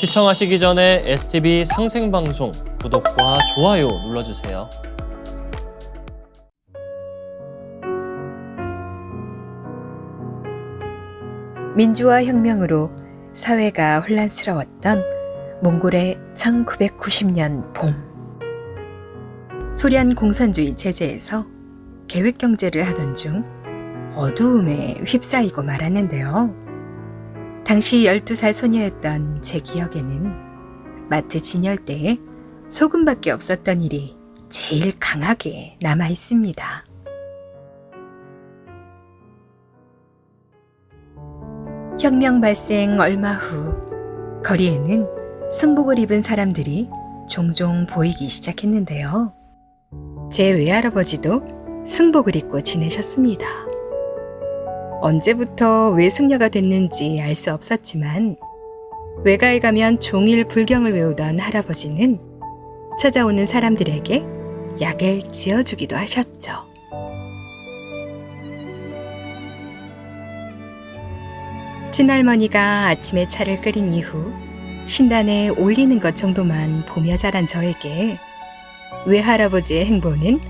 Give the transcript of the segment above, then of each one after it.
시청하시기 전에 STV 상생방송 구독과 좋아요 눌러주세요. 민주화 혁명으로 사회가 혼란스러웠던 몽골의 1990년 봄. 소련 공산주의 체제에서 계획경제를 하던 중 어두움에 휩싸이고 말았는데요. 당시 12살 소녀였던 제 기억에는 마트 진열대에 소금밖에 없었던 일이 제일 강하게 남아 있습니다. 혁명 발생 얼마 후 거리에는 승복을 입은 사람들이 종종 보이기 시작했는데요. 제 외할아버지도 승복을 입고 지내셨습니다. 언제부터 왜 승려가 됐는지 알 수 없었지만 외가에 가면 종일 불경을 외우던 할아버지는 찾아오는 사람들에게 약을 지어주기도 하셨죠. 친할머니가 아침에 차를 끓인 이후 신단에 올리는 것 정도만 보며 자란 저에게 외할아버지의 행보는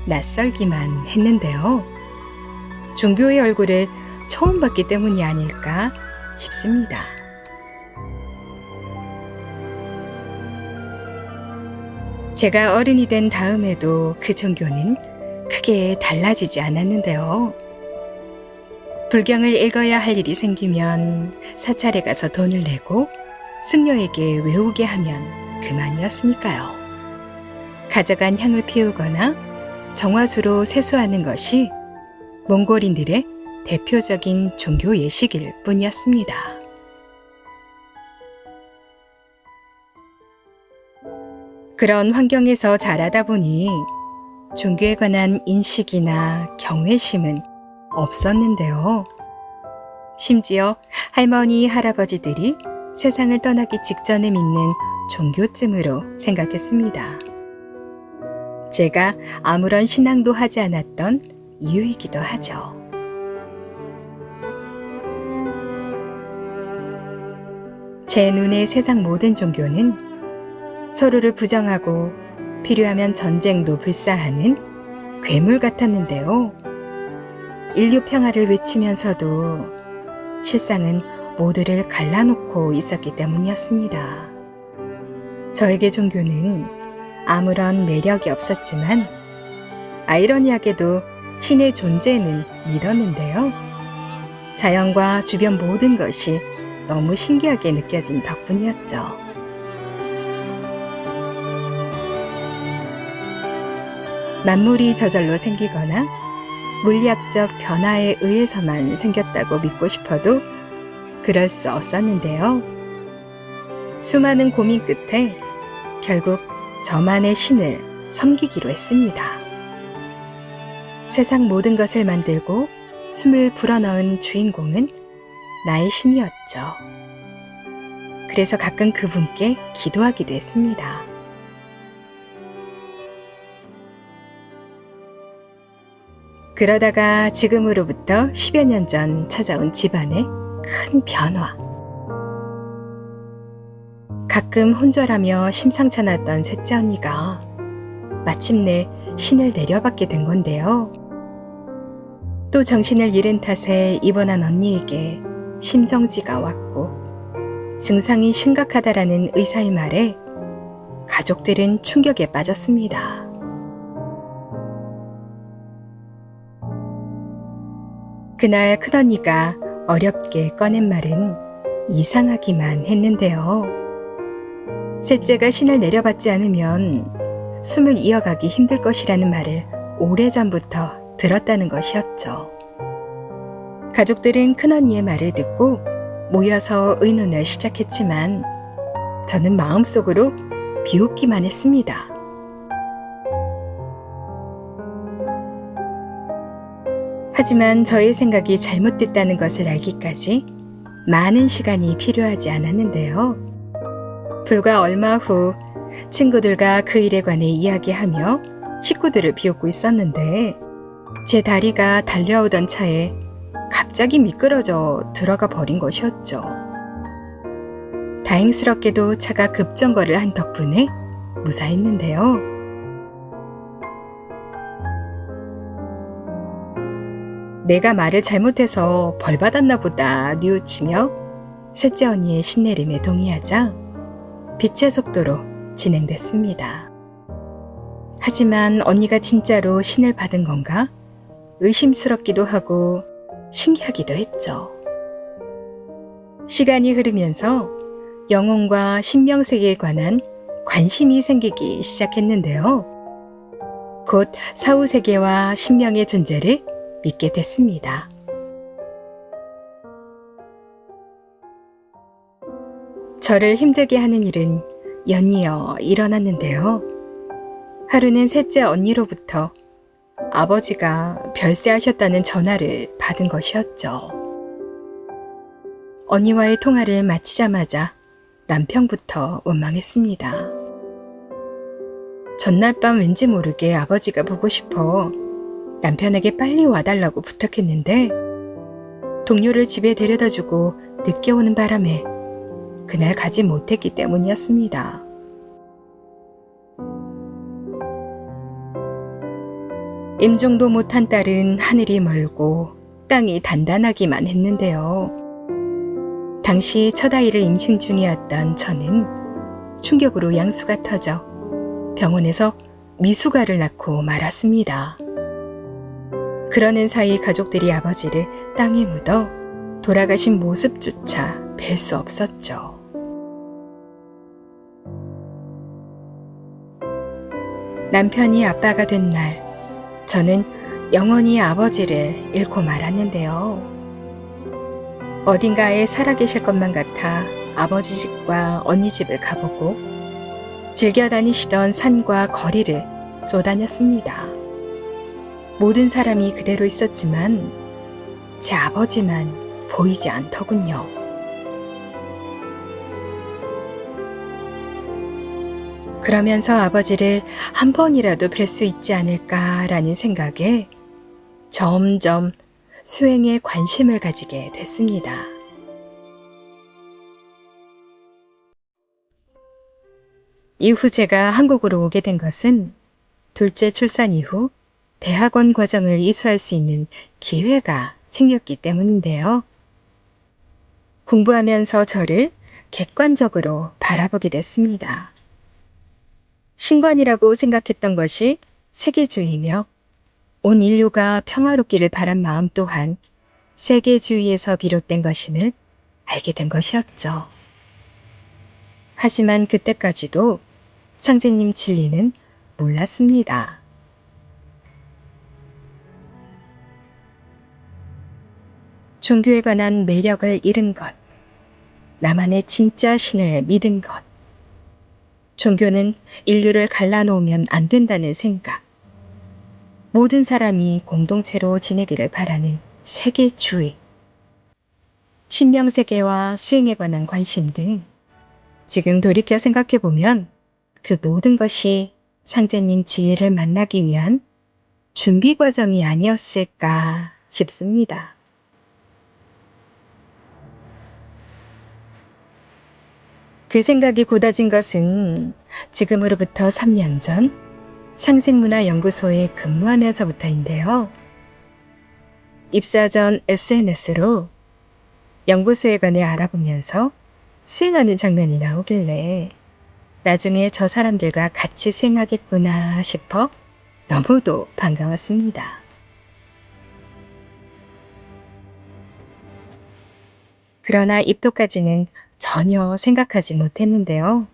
낯설기만 했는데요. 종교의 얼굴을 처음 봤기 때문이 아닐까 싶습니다. 제가 어른이 된 다음에도 그 종교는 크게 달라지지 않았는데요. 불경을 읽어야 할 일이 생기면 사찰에 가서 돈을 내고 승려에게 외우게 하면 그만이었으니까요. 가져간 향을 피우거나 정화수로 세수하는 것이 몽골인들의 대표적인 종교 예식일 뿐이었습니다. 그런 환경에서 자라다 보니 종교에 관한 인식이나 경외심은 없었는데요. 심지어 할머니, 할아버지들이 세상을 떠나기 직전에 믿는 종교쯤으로 생각했습니다. 제가 아무런 신앙도 하지 않았던 이유이기도 하죠. 제 눈에 세상 모든 종교는 서로를 부정하고 필요하면 전쟁도 불사하는 괴물 같았는데요. 인류 평화를 외치면서도 실상은 모두를 갈라놓고 있었기 때문이었습니다. 저에게 종교는 아무런 매력이 없었지만 아이러니하게도 신의 존재는 믿었는데요. 자연과 주변 모든 것이 너무 신기하게 느껴진 덕분이었죠. 만물이 저절로 생기거나 물리학적 변화에 의해서만 생겼다고 믿고 싶어도 그럴 수 없었는데요. 수많은 고민 끝에 결국 저만의 신을 섬기기로 했습니다. 세상 모든 것을 만들고 숨을 불어넣은 주인공은 나의 신이었죠. 그래서 가끔 그분께 기도하기도 했습니다. 그러다가 지금으로부터 10여 년 전 찾아온 집안의 큰 변화. 가끔 혼절하며 심상찮았던 셋째 언니가 마침내 신을 내려받게 된 건데요. 또 정신을 잃은 탓에 입원한 언니에게 심정지가 왔고 증상이 심각하다라는 의사의 말에 가족들은 충격에 빠졌습니다. 그날 큰언니가 어렵게 꺼낸 말은 이상하기만 했는데요. 셋째가 신을 내려받지 않으면 숨을 이어가기 힘들 것이라는 말을 오래전부터 들었다는 것이었죠. 가족들은 큰언니의 말을 듣고 모여서 의논을 시작했지만 저는 마음속으로 비웃기만 했습니다. 하지만 저의 생각이 잘못됐다는 것을 알기까지 많은 시간이 필요하지 않았는데요. 불과 얼마 후 친구들과 그 일에 관해 이야기하며 식구들을 비웃고 있었는데 제 다리가 달려오던 차에 갑자기 미끄러져 들어가 버린 것이었죠. 다행스럽게도 차가 급정거를 한 덕분에 무사했는데요. 내가 말을 잘못해서 벌 받았나 보다 뉘우치며 셋째 언니의 신내림에 동의하자 빛의 속도로 진행됐습니다. 하지만 언니가 진짜로 신을 받은 건가? 의심스럽기도 하고 신기하기도 했죠. 시간이 흐르면서 영혼과 신명세계에 관한 관심이 생기기 시작했는데요. 곧 사후세계와 신명의 존재를 믿게 됐습니다. 저를 힘들게 하는 일은 연이어 일어났는데요. 하루는 셋째 언니로부터 아버지가 별세하셨다는 전화를 받은 것이었죠. 언니와의 통화를 마치자마자 남편부터 원망했습니다. 전날 밤 왠지 모르게 아버지가 보고 싶어 남편에게 빨리 와달라고 부탁했는데 동료를 집에 데려다주고 늦게 오는 바람에 그날 가지 못했기 때문이었습니다. 임종도 못한 딸은 하늘이 멀고 땅이 단단하기만 했는데요. 당시 첫 아이를 임신 중이었던 저는 충격으로 양수가 터져 병원에서 미숙아를 낳고 말았습니다. 그러는 사이 가족들이 아버지를 땅에 묻어 돌아가신 모습조차 뵐 수 없었죠. 남편이 아빠가 된 날, 저는 영원히 아버지를 잃고 말았는데요. 어딘가에 살아계실 것만 같아 아버지 집과 언니 집을 가보고 즐겨 다니시던 산과 거리를 쏘다녔습니다. 모든 사람이 그대로 있었지만 제 아버지만 보이지 않더군요. 그러면서 아버지를 한 번이라도 뵐 수 있지 않을까라는 생각에 점점 수행에 관심을 가지게 됐습니다. 이후 제가 한국으로 오게 된 것은 둘째 출산 이후 대학원 과정을 이수할 수 있는 기회가 생겼기 때문인데요. 공부하면서 저를 객관적으로 바라보게 됐습니다. 신관이라고 생각했던 것이 세계주의며 온 인류가 평화롭기를 바란 마음 또한 세계주의에서 비롯된 것임을 알게 된 것이었죠. 하지만 그때까지도 상제님 진리는 몰랐습니다. 종교에 관한 매력을 잃은 것, 나만의 진짜 신을 믿은 것, 종교는 인류를 갈라놓으면 안 된다는 생각, 모든 사람이 공동체로 지내기를 바라는 세계주의, 신명세계와 수행에 관한 관심 등 지금 돌이켜 생각해보면 그 모든 것이 상제님 지혜를 만나기 위한 준비 과정이 아니었을까 싶습니다. 그 생각이 곧아진 것은 지금으로부터 3년 전 상생문화연구소에 근무하면서부터인데요. 입사 전 SNS로 연구소에 관해 알아보면서 수행하는 장면이 나오길래 나중에 저 사람들과 같이 수행하겠구나 싶어 너무도 반가웠습니다. 그러나 입도까지는 전혀 생각하지 못했는데요.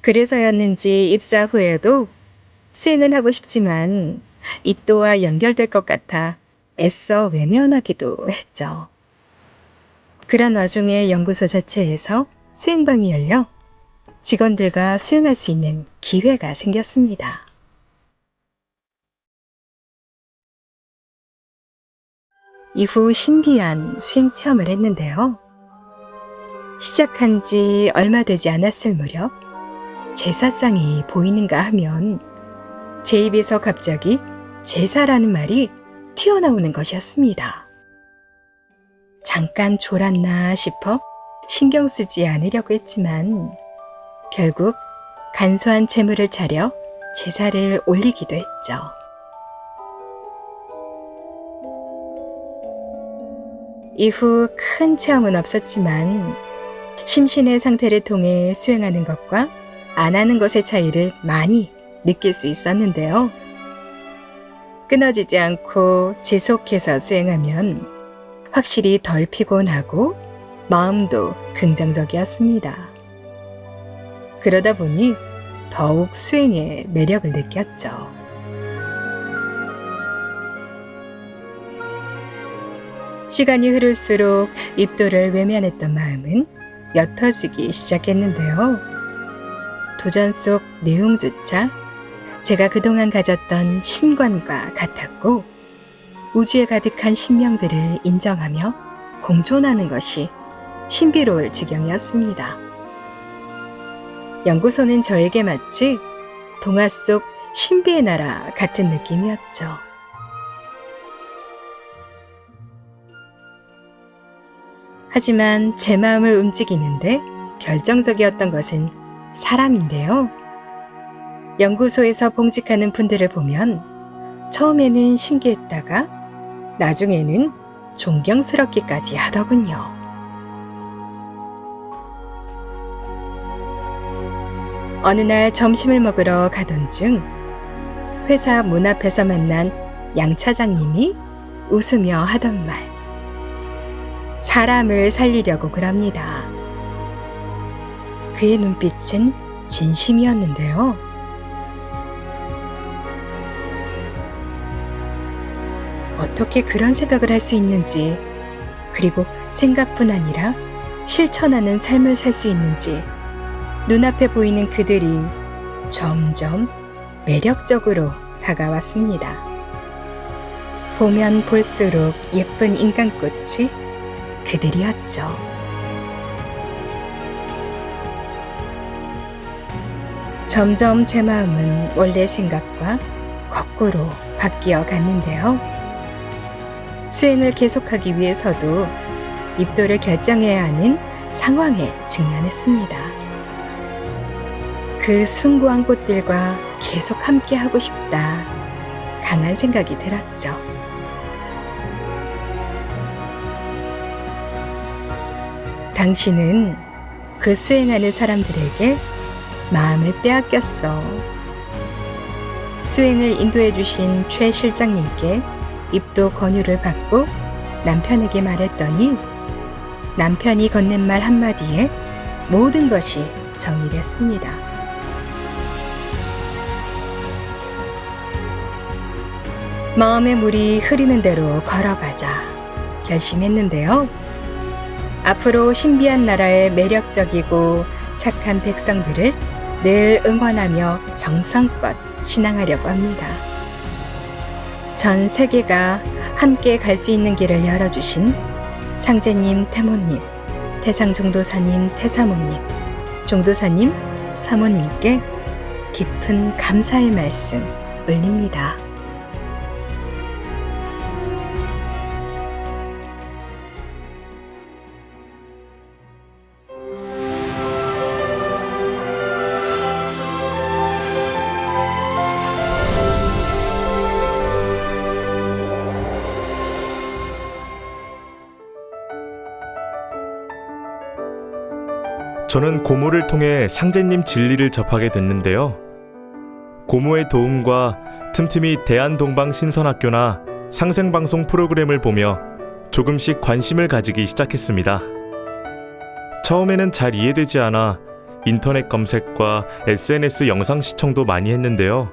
그래서였는지 입사 후에도 수행은 하고 싶지만 입도와 연결될 것 같아 애써 외면하기도 했죠. 그런 와중에 연구소 자체에서 수행방이 열려 직원들과 수행할 수 있는 기회가 생겼습니다. 이후 신기한 수행 체험을 했는데요. 시작한 지 얼마 되지 않았을 무렵 제사상이 보이는가 하면 제 입에서 갑자기 제사라는 말이 튀어나오는 것이었습니다. 잠깐 졸았나 싶어 신경 쓰지 않으려고 했지만 결국 간소한 제물을 차려 제사를 올리기도 했죠. 이후 큰 체험은 없었지만 심신의 상태를 통해 수행하는 것과 안 하는 것의 차이를 많이 느낄 수 있었는데요. 끊어지지 않고 지속해서 수행하면 확실히 덜 피곤하고 마음도 긍정적이었습니다. 그러다 보니 더욱 수행의 매력을 느꼈죠. 시간이 흐를수록 입도를 외면했던 마음은 옅어지기 시작했는데요. 도전 속 내용조차 제가 그동안 가졌던 신관과 같았고 우주에 가득한 신명들을 인정하며 공존하는 것이 신비로울 지경이었습니다. 연구소는 저에게 마치 동화 속 신비의 나라 같은 느낌이었죠. 하지만 제 마음을 움직이는데 결정적이었던 것은 사람인데요. 연구소에서 봉직하는 분들을 보면 처음에는 신기했다가 나중에는 존경스럽기까지 하더군요. 어느 날 점심을 먹으러 가던 중 회사 문 앞에서 만난 양 차장님이 웃으며 하던 말. 사람을 살리려고 그럽니다. 그의 눈빛은 진심이었는데요. 어떻게 그런 생각을 할 수 있는지, 그리고 생각뿐 아니라 실천하는 삶을 살 수 있는지 눈앞에 보이는 그들이 점점 매력적으로 다가왔습니다. 보면 볼수록 예쁜 인간꽃이 그들이었죠. 점점 제 마음은 원래 생각과 거꾸로 바뀌어 갔는데요. 수행을 계속하기 위해서도 입도를 결정해야 하는 상황에 직면했습니다. 그 숭고한 꽃들과 계속 함께하고 싶다. 강한 생각이 들었죠. 당신은 그 수행하는 사람들에게 마음을 빼앗겼어. 수행을 인도해 주신 최 실장님께 입도 권유를 받고 남편에게 말했더니 남편이 건넨 말 한마디에 모든 것이 정리됐습니다. 마음의 물이 흐르는 대로 걸어가자 결심했는데요. 앞으로 신비한 나라의 매력적이고 착한 백성들을 늘 응원하며 정성껏 신앙하려고 합니다. 전 세계가 함께 갈 수 있는 길을 열어주신 상제님, 태모님, 태상종도사님, 태사모님, 종도사님, 사모님께 깊은 감사의 말씀 올립니다. 저는 고모를 통해 상제님 진리를 접하게 됐는데요. 고모의 도움과 틈틈이 대한동방신선학교나 상생방송 프로그램을 보며 조금씩 관심을 가지기 시작했습니다. 처음에는 잘 이해되지 않아 인터넷 검색과 SNS 영상 시청도 많이 했는데요.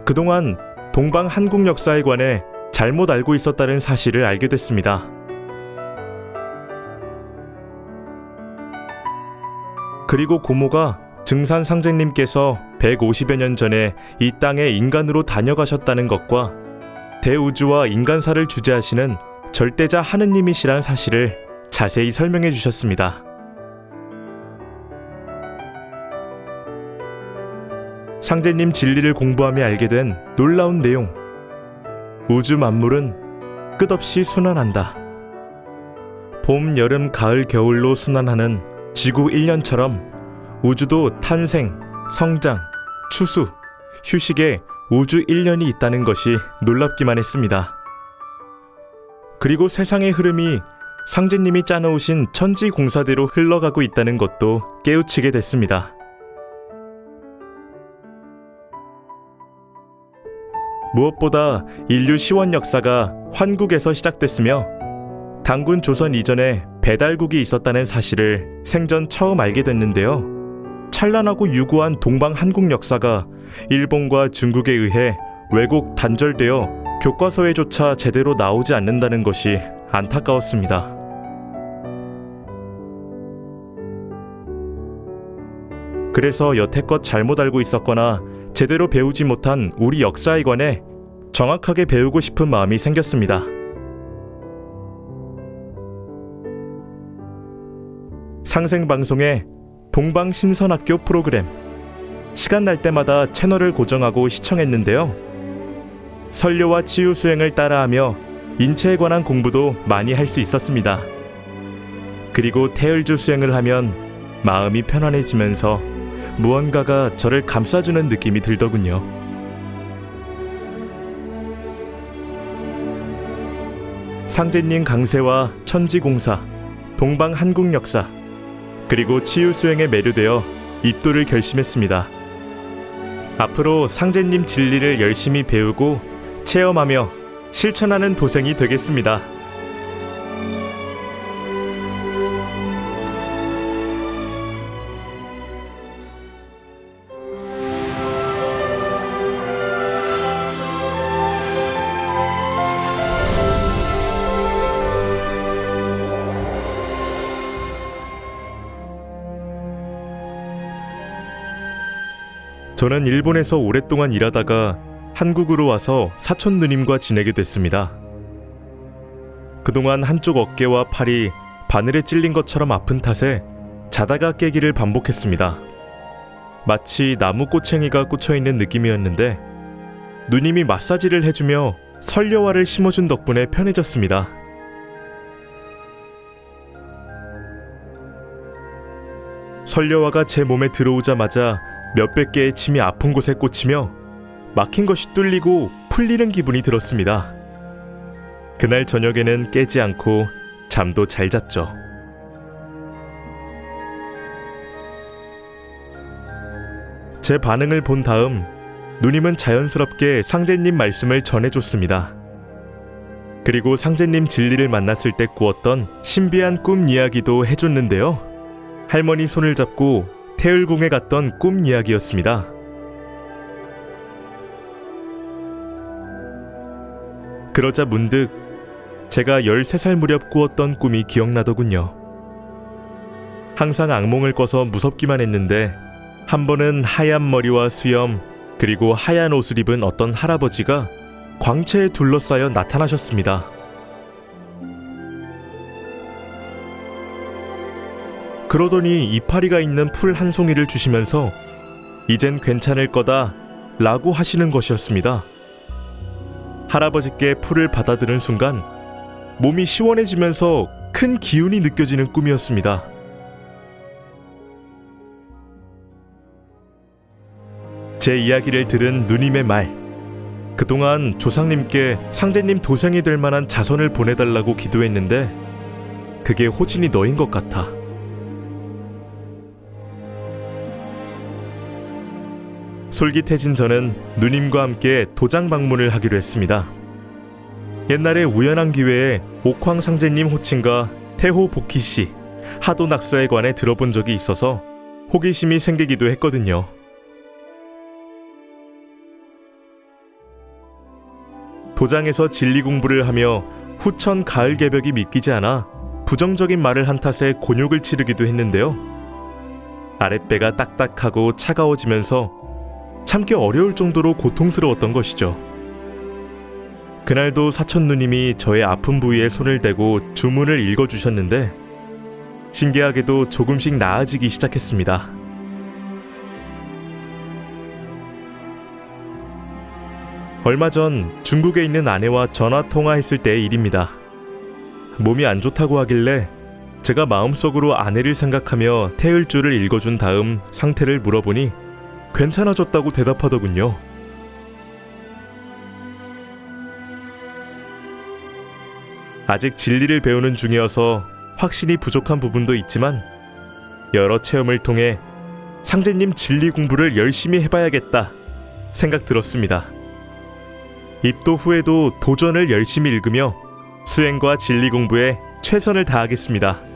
그동안 동방 한국 역사에 관해 잘못 알고 있었다는 사실을 알게 됐습니다. 그리고 고모가 증산 상제님께서 150여 년 전에 이 땅에 인간으로 다녀가셨다는 것과 대우주와 인간사를 주재하시는 절대자 하느님이시란 사실을 자세히 설명해 주셨습니다. 상제님 진리를 공부하며 알게 된 놀라운 내용. 우주 만물은 끝없이 순환한다. 봄, 여름, 가을, 겨울로 순환하는 지구 1년처럼 우주도 탄생, 성장, 추수, 휴식에 우주 1년이 있다는 것이 놀랍기만 했습니다. 그리고 세상의 흐름이 상제님이 짜놓으신 천지공사대로 흘러가고 있다는 것도 깨우치게 됐습니다. 무엇보다 인류 시원 역사가 환국에서 시작됐으며 단군 조선 이전에 배달국이 있었다는 사실을 생전 처음 알게 됐는데요. 찬란하고 유구한 동방 한국 역사가 일본과 중국에 의해 왜곡 단절되어 교과서에조차 제대로 나오지 않는다는 것이 안타까웠습니다. 그래서 여태껏 잘못 알고 있었거나 제대로 배우지 못한 우리 역사에 관해 정확하게 배우고 싶은 마음이 생겼습니다. 상생방송의 동방신선학교 프로그램, 시간 날 때마다 채널을 고정하고 시청했는데요. 설료와 치유 수행을 따라하며 인체에 관한 공부도 많이 할 수 있었습니다. 그리고 태을주 수행을 하면 마음이 편안해지면서 무언가가 저를 감싸주는 느낌이 들더군요. 상제님 강세와 천지공사, 동방한국 역사, 그리고 치유수행에 매료되어 입도를 결심했습니다. 앞으로 상제님 진리를 열심히 배우고 체험하며 실천하는 도생이 되겠습니다. 저는 일본에서 오랫동안 일하다가 한국으로 와서 사촌 누님과 지내게 됐습니다. 그동안 한쪽 어깨와 팔이 바늘에 찔린 것처럼 아픈 탓에 자다가 깨기를 반복했습니다. 마치 나무 꼬챙이가 꽂혀있는 느낌이었는데 누님이 마사지를 해주며 설려화를 심어준 덕분에 편해졌습니다. 설려화가 제 몸에 들어오자마자 몇백 개의 침이 아픈 곳에 꽂히며 막힌 것이 뚫리고 풀리는 기분이 들었습니다. 그날 저녁에는 깨지 않고 잠도 잘 잤죠. 제 반응을 본 다음 누님은 자연스럽게 상제님 말씀을 전해줬습니다. 그리고 상제님 진리를 만났을 때 꾸었던 신비한 꿈 이야기도 해줬는데요. 할머니 손을 잡고 태을궁에 갔던 꿈 이야기였습니다. 그러자 문득 제가 13살 무렵 꾸었던 꿈이 기억나더군요. 항상 악몽을 꿔서 무섭기만 했는데 한 번은 하얀 머리와 수염 그리고 하얀 옷을 입은 어떤 할아버지가 광채에 둘러싸여 나타나셨습니다. 그러더니 이파리가 있는 풀 한 송이를 주시면서 이젠 괜찮을 거다 라고 하시는 것이었습니다. 할아버지께 풀을 받아들은 순간 몸이 시원해지면서 큰 기운이 느껴지는 꿈이었습니다. 제 이야기를 들은 누님의 말, 그동안 조상님께 상제님 도생이 될 만한 자손을 보내달라고 기도했는데 그게 호진이 너인 것 같아. 솔깃해진 저는 누님과 함께 도장 방문을 하기로 했습니다. 옛날에 우연한 기회에 옥황상제님 호칭과 태호 복희씨, 하도 낙서에 관해 들어본 적이 있어서 호기심이 생기기도 했거든요. 도장에서 진리 공부를 하며 후천 가을 개벽이 믿기지 않아 부정적인 말을 한 탓에 곤욕을 치르기도 했는데요. 아랫배가 딱딱하고 차가워지면서 참기 어려울 정도로 고통스러웠던 것이죠. 그날도 사촌 누님이 저의 아픈 부위에 손을 대고 주문을 읽어주셨는데 신기하게도 조금씩 나아지기 시작했습니다. 얼마 전 중국에 있는 아내와 전화 통화했을 때의 일입니다. 몸이 안 좋다고 하길래 제가 마음속으로 아내를 생각하며 태을주를 읽어준 다음 상태를 물어보니 괜찮아졌다고 대답하더군요. 아직 진리를 배우는 중이어서 확신이 부족한 부분도 있지만 여러 체험을 통해 상제님 진리 공부를 열심히 해봐야겠다 생각 들었습니다. 입도 후에도 도전을 열심히 읽으며 수행과 진리 공부에 최선을 다하겠습니다.